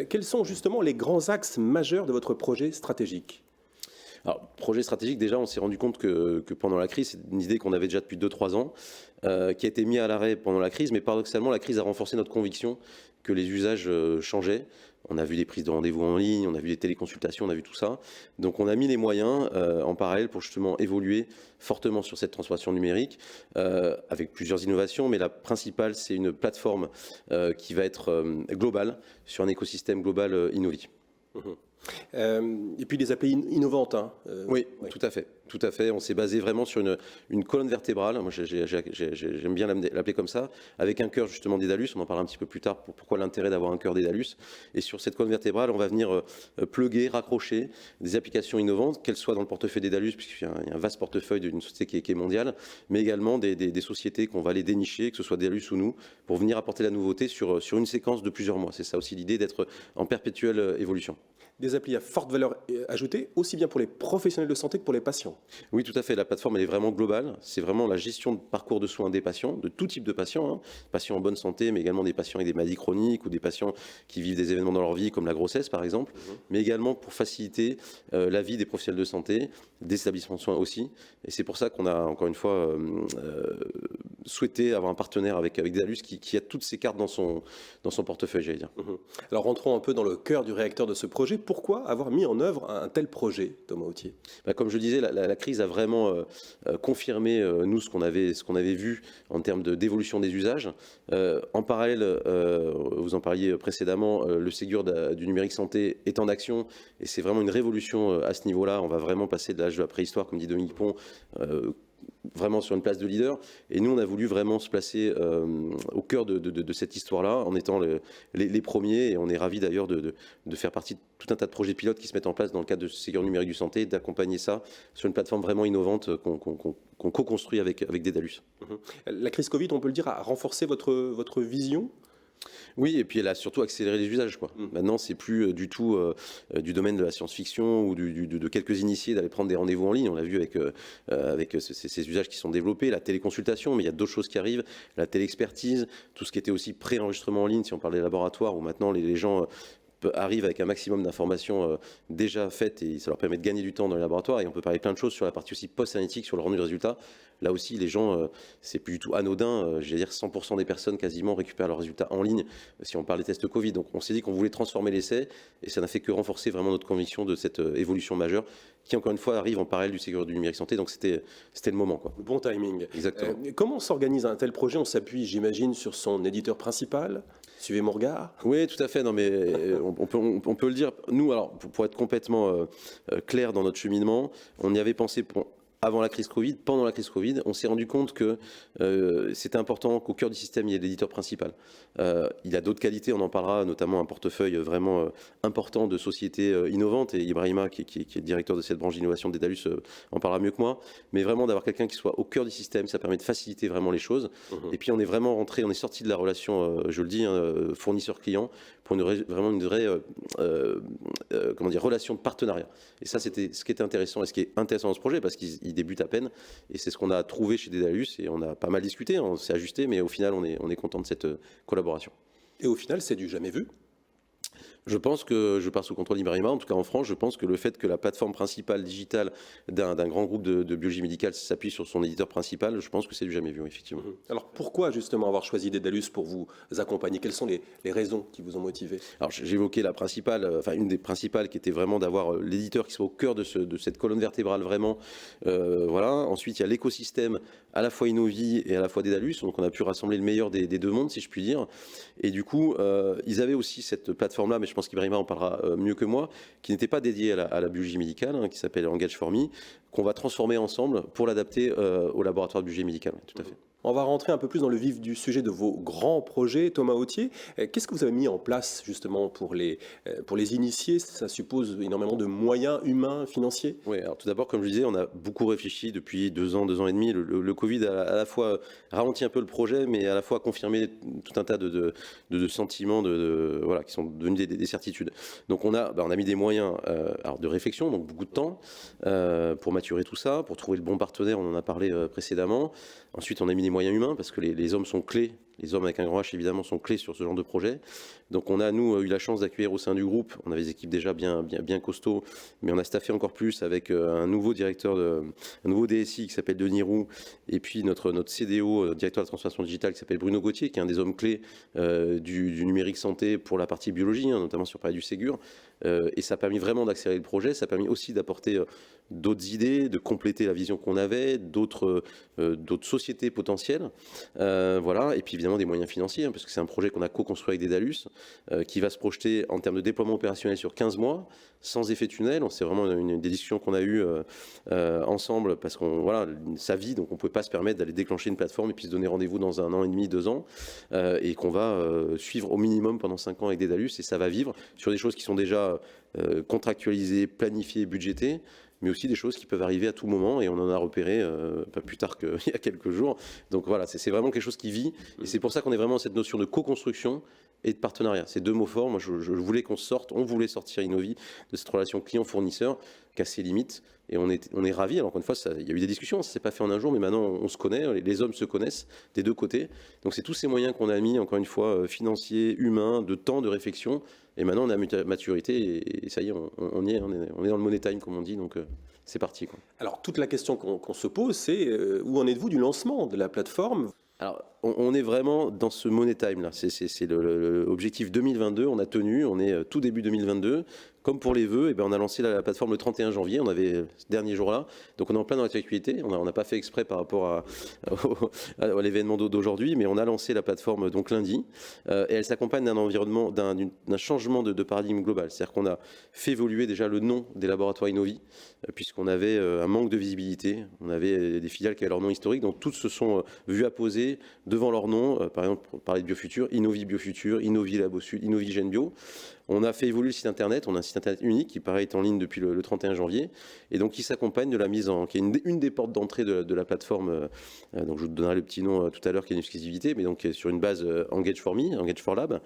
Quels sont justement les grands axes majeurs de votre projet stratégique ? Alors, projet stratégique, déjà, on s'est rendu compte que pendant la crise, c'est une idée qu'on avait déjà depuis 2-3 ans, qui a été mise à l'arrêt pendant la crise, mais paradoxalement, la crise a renforcé notre conviction que les usages changeaient. On a vu des prises de rendez-vous en ligne, on a vu des téléconsultations, on a vu tout ça. Donc on a mis les moyens en parallèle pour justement évoluer fortement sur cette transformation numérique, avec plusieurs innovations, mais la principale, c'est une plateforme qui va être globale, sur un écosystème global Innovi. Et puis des API innovantes. Oui, ouais. Tout à fait. Tout à fait. On s'est basé vraiment sur une colonne vertébrale. Moi, j'aime bien l'appeler comme ça, avec un cœur justement Daedalus. On en parlera un petit peu plus tard. Pourquoi l'intérêt d'avoir un cœur Daedalus. Et sur cette colonne vertébrale, on va venir plugger, raccrocher des applications innovantes, qu'elles soient dans le portefeuille Daedalus, puisqu'il y a un vaste portefeuille d'une société qui est mondiale, mais également des sociétés qu'on va aller dénicher, que ce soit Daedalus ou nous, pour venir apporter la nouveauté sur une séquence de plusieurs mois. C'est ça aussi l'idée, d'être en perpétuelle évolution. Des applis à forte valeur ajoutée, aussi bien pour les professionnels de santé que pour les patients. Oui, tout à fait. La plateforme, elle est vraiment globale. C'est vraiment la gestion de parcours de soins des patients, de tout type de patients, patients en bonne santé, mais également des patients avec des maladies chroniques ou des patients qui vivent des événements dans leur vie, comme la grossesse, par exemple, mais également pour faciliter la vie des professionnels de santé, des établissements de soins aussi. Et c'est pour ça qu'on a, encore une fois, souhaité avoir un partenaire avec Daedalus qui a toutes ces cartes dans son portefeuille, j'allais dire. Alors, rentrons un peu dans le cœur du réacteur de ce projet. Pourquoi avoir mis en œuvre un tel projet, Thomas Authier ? Comme je disais, la crise a vraiment confirmé, nous, ce qu'on avait vu en termes d'évolution des usages. En parallèle, vous en parliez précédemment, le Ségur du numérique santé est en action et c'est vraiment une révolution à ce niveau-là. On va vraiment passer de l'âge de la préhistoire, comme dit Dominique Pont, vraiment sur une place de leader. Et nous, on a voulu vraiment se placer au cœur de cette histoire-là, en étant les premiers. Et on est ravis d'ailleurs de faire partie de tout un tas de projets pilotes qui se mettent en place dans le cadre de ce Ségur numérique du santé, d'accompagner ça sur une plateforme vraiment innovante qu'on co-construit avec Daedalus. La crise Covid, on peut le dire, a renforcé votre vision ? Oui, et puis elle a surtout accéléré les usages, quoi. Maintenant, c'est plus du tout du domaine de la science-fiction ou de quelques initiés d'aller prendre des rendez-vous en ligne. On l'a vu avec ces usages qui sont développés, la téléconsultation, mais il y a d'autres choses qui arrivent, la téléexpertise, tout ce qui était aussi pré-enregistrement en ligne, si on parle des laboratoires, où maintenant les gens arrivent avec un maximum d'informations déjà faites et ça leur permet de gagner du temps dans les laboratoires. Et on peut parler plein de choses sur la partie aussi post-analytique, sur le rendu de résultats. Là aussi, les gens, c'est plus du tout anodin. Je veux dire, 100% des personnes quasiment récupèrent leurs résultats en ligne si on parle des tests Covid. Donc on s'est dit qu'on voulait transformer l'essai et ça n'a fait que renforcer vraiment notre conviction de cette évolution majeure qui, encore une fois, arrive en parallèle du Ségur du numérique santé. Donc c'était le moment, quoi. Le bon timing. Exactement. Comment s'organise un tel projet ? On s'appuie, j'imagine, sur son éditeur principal. Suivez mon regard. Oui, tout à fait. Non, mais on peut le dire. Nous, alors, pour être complètement clair dans notre cheminement, on y avait pensé avant la crise Covid, pendant la crise Covid, on s'est rendu compte que c'était important qu'au cœur du système, il y ait l'éditeur principal. Il a d'autres qualités, on en parlera, notamment un portefeuille vraiment important de sociétés innovantes, et Ibrahima, qui est directeur de cette branche d'innovation de Daedalus, en parlera mieux que moi, mais vraiment d'avoir quelqu'un qui soit au cœur du système, ça permet de faciliter vraiment les choses. Et puis on est vraiment rentré, on est sorti de la relation, je le dis, fournisseur-client, pour vraiment une vraie relation de partenariat. Et ça, c'était ce qui était intéressant, et ce qui est intéressant dans ce projet, parce qu'il débute à peine, et c'est ce qu'on a trouvé chez Daedalus, et on a pas mal discuté, on s'est ajusté, mais au final, on est content de cette collaboration. Et au final, c'est du jamais vu. Je pense que, je pars sous contrôle d'Ibrahima, en tout cas en France, je pense que le fait que la plateforme principale digitale d'un grand groupe de biologie médicale s'appuie sur son éditeur principal, je pense que c'est du jamais vu, effectivement. Alors pourquoi justement avoir choisi Daedalus pour vous accompagner ? Quelles sont les raisons qui vous ont motivé ? Alors j'évoquais la principale, une des principales qui était vraiment d'avoir l'éditeur qui soit au cœur de cette colonne vertébrale vraiment. Voilà. Ensuite il y a l'écosystème à la fois Innovi et à la fois Daedalus, donc on a pu rassembler le meilleur des deux mondes, si je puis dire. Et du coup ils avaient aussi cette plateforme-là, mais je pense qu'Ibrahima en parlera mieux que moi, qui n'était pas dédiée à la biologie médicale, qui s'appelle Engage4Me, qu'on va transformer ensemble pour l'adapter au laboratoire de biologie médicale. Tout à fait. On va rentrer un peu plus dans le vif du sujet de vos grands projets, Thomas Authier. Qu'est-ce que vous avez mis en place justement pour les initiés ? Ça suppose énormément de moyens humains, financiers ? Oui, alors tout d'abord, comme je disais, on a beaucoup réfléchi depuis 2 ans et demi. Le Covid a à la fois ralenti un peu le projet, mais à la fois confirmé tout un tas de sentiments voilà, qui sont devenus des certitudes. Donc on a mis des moyens de réflexion, donc beaucoup de temps, pour maturer tout ça, pour trouver le bon partenaire, on en a parlé précédemment. Ensuite, on a mis des moyens humains, parce que les hommes sont clés Les hommes avec un grand H, évidemment, sont clés sur ce genre de projet. Donc on a, nous, eu la chance d'accueillir au sein du groupe, on avait des équipes déjà bien costauds, mais on a staffé encore plus avec un nouveau un nouveau DSI qui s'appelle Denis Roux, et puis notre CDO, directeur de la transformation digitale, qui s'appelle Bruno Gauthier, qui est un des hommes clés du numérique santé pour la partie biologie, notamment sur le parler du Ségur. Et ça a permis vraiment d'accélérer le projet, ça a permis aussi d'apporter d'autres idées, de compléter la vision qu'on avait, d'autres sociétés potentielles, voilà, et puis évidemment des moyens financiers, parce que c'est un projet qu'on a co-construit avec Dédalus, qui va se projeter en termes de déploiement opérationnel sur 15 mois, sans effet tunnel. C'est vraiment des discussions qu'on a eues ensemble, parce qu'on voilà, ça vit, donc on ne pouvait pas se permettre d'aller déclencher une plateforme et puis se donner rendez-vous dans 1 an et demi, 2 ans, et qu'on va suivre au minimum pendant 5 ans avec Dédalus, et ça va vivre sur des choses qui sont déjà contractualisées, planifiées, budgétées, mais aussi des choses qui peuvent arriver à tout moment, et on en a repéré pas plus tard qu'il y a quelques jours. Donc voilà, c'est vraiment quelque chose qui vit, et c'est pour ça qu'on est vraiment dans cette notion de co-construction et de partenariat. Ces deux mots forts, moi je voulais on voulait sortir Innovi de cette relation client-fournisseur qui a ses limites, et on est ravis. Alors encore une fois, il y a eu des discussions, ça ne s'est pas fait en un jour, mais maintenant on se connaît, les hommes se connaissent des deux côtés. Donc c'est tous ces moyens qu'on a mis, encore une fois, financiers, humains, de temps, de réflexion, et maintenant on a maturité, et ça y est, on est dans le money time, comme on dit, donc c'est parti, quoi. Alors, toute la question qu'on se pose, c'est où en êtes-vous du lancement de la plateforme? Alors, on est vraiment dans ce money time là. C'est l'objectif 2022. On a tenu. On est tout début 2022. Comme pour les vœux, on a lancé la plateforme le 31 janvier. On avait ce dernier jour-là. Donc, on est en plein dans l'actualité. On n'a pas fait exprès par rapport à l'événement d'aujourd'hui, mais on a lancé la plateforme donc lundi. Et elle s'accompagne d'un environnement, d'un changement de paradigme global. C'est-à-dire qu'on a fait évoluer déjà le nom des laboratoires Innovi, puisqu'on avait un manque de visibilité. On avait des filiales qui avaient leur nom historique. Donc, toutes se sont vues apposer devant leur nom, par exemple, pour parler de Biofutur, Innovi Biofutur, Innovi Labo Sud, Innovi GenBio. On a fait évoluer le site internet, on a un site internet unique qui pareil est en ligne depuis le 31 janvier, et donc qui s'accompagne de la mise en, qui est une des portes d'entrée de la plateforme, donc je vous donnerai le petit nom tout à l'heure, qui est une exclusivité, mais donc sur une base Engage for Me, Engage for Lab,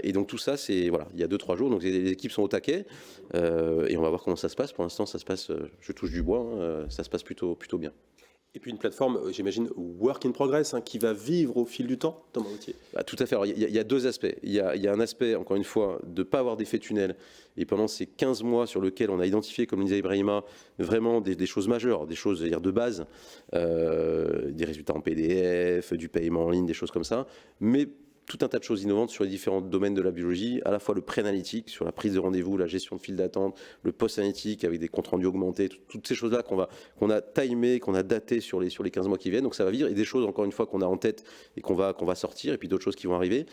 et donc tout ça c'est, voilà, il y a 2-3 jours, donc les équipes sont au taquet, et on va voir comment ça se passe. Pour l'instant ça se passe, je touche du bois, ça se passe plutôt bien. Et puis une plateforme, j'imagine, work in progress, qui va vivre au fil du temps, Thomas Gauthier. Tout à fait. Alors, il y a deux aspects. Il y a un aspect, encore une fois, de ne pas avoir d'effet tunnel. Et pendant ces 15 mois sur lesquels on a identifié, comme le disait Ibrahima, vraiment des choses majeures, des choses de base, des résultats en PDF, du paiement en ligne, des choses comme ça. Mais tout un tas de choses innovantes sur les différents domaines de la biologie, à la fois le pré-analytique, sur la prise de rendez-vous, la gestion de file d'attente, le post-analytique avec des comptes rendus augmentés, toutes ces choses-là qu'on a timées, qu'on a datées sur les 15 mois qui viennent. Donc ça va vivre, et des choses, encore une fois, qu'on a en tête et qu'on va sortir, et puis d'autres choses qui vont arriver.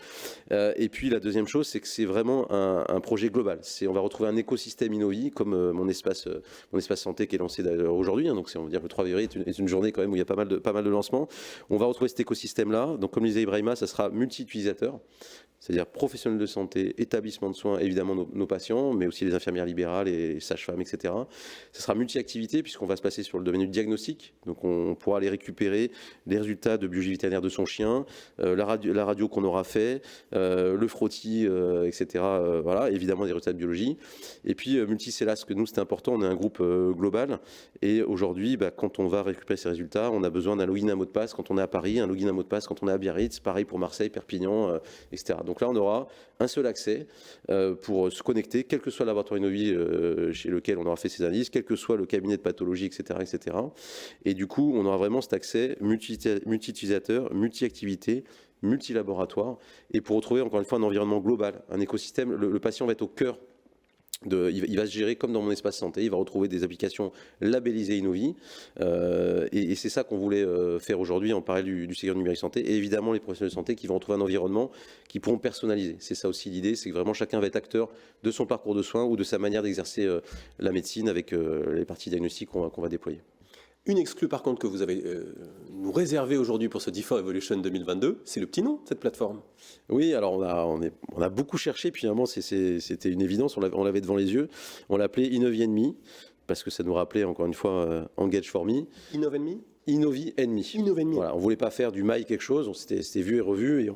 Et puis la deuxième chose, c'est que c'est vraiment un projet global. On va retrouver un écosystème Innovi, comme mon espace santé qui est lancé d'ailleurs aujourd'hui. Donc on va dire que le 3 février est une journée quand même où il y a pas mal de lancements. On va retrouver cet écosystème-là. Donc comme le disait Ibrahima, ça sera multi-utilisateurs, c'est-à-dire professionnels de santé, établissements de soins, évidemment nos patients, mais aussi les infirmières libérales et les sages-femmes, etc. Ce sera multi-activité puisqu'on va se passer sur le domaine du diagnostic. Donc on pourra aller récupérer les résultats de biologie vétérinaire de son chien, la radio qu'on aura fait, le frottis, etc. Voilà, évidemment des résultats de biologie. Et puis multicella, parce que nous c'est important, on est un groupe global. Et aujourd'hui, quand on va récupérer ces résultats, on a besoin d'un login, un mot de passe quand on est à Paris, un login, un mot de passe quand on est à Biarritz, pareil pour Marseille, Perpignan, etc. Donc là, on aura un seul accès pour se connecter, quel que soit le laboratoire Innovi chez lequel on aura fait ces analyses, quel que soit le cabinet de pathologie, etc., etc. Et du coup, on aura vraiment cet accès multi-utilisateur, multi-activité, multi-laboratoire, et pour retrouver encore une fois un environnement global, un écosystème. Le patient va être au cœur. Il va se gérer comme dans mon espace santé, il va retrouver des applications labellisées Innovi, et c'est ça qu'on voulait faire aujourd'hui en parallèle du Ségur numérique santé, et évidemment les professionnels de santé qui vont retrouver un environnement qui pourront personnaliser. C'est ça aussi l'idée, c'est que vraiment chacun va être acteur de son parcours de soins ou de sa manière d'exercer la médecine avec les parties diagnostiques qu'on va déployer. Une exclue par contre que vous avez nous réservée aujourd'hui pour ce D4 Evolution 2022, c'est le petit nom de cette plateforme. Oui, alors on a beaucoup cherché, puis finalement c'était une évidence, on l'avait devant les yeux. On l'appelait Innovi Me, parce que ça nous rappelait encore une fois Engage for Me. Innovi Me ? Innovi Enemy. Innovi Enemy. Voilà, on ne voulait pas faire du mail quelque chose, c'était vu et revu,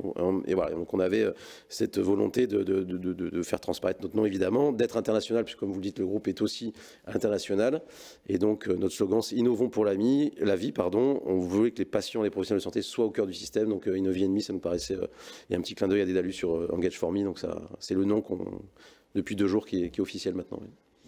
et voilà. Donc on avait cette volonté de faire transparaître notre nom, évidemment, d'être international, puisque comme vous le dites, le groupe est aussi international. Et donc notre slogan, c'est Innovons pour la vie. On voulait que les patients et les professionnels de santé soient au cœur du système. Donc Innovi Enemy, ça nous paraissait... il y a un petit clin d'œil à Dédalus sur Engage for Me, donc ça, c'est le nom depuis 2 jours qui est officiel maintenant. Oui.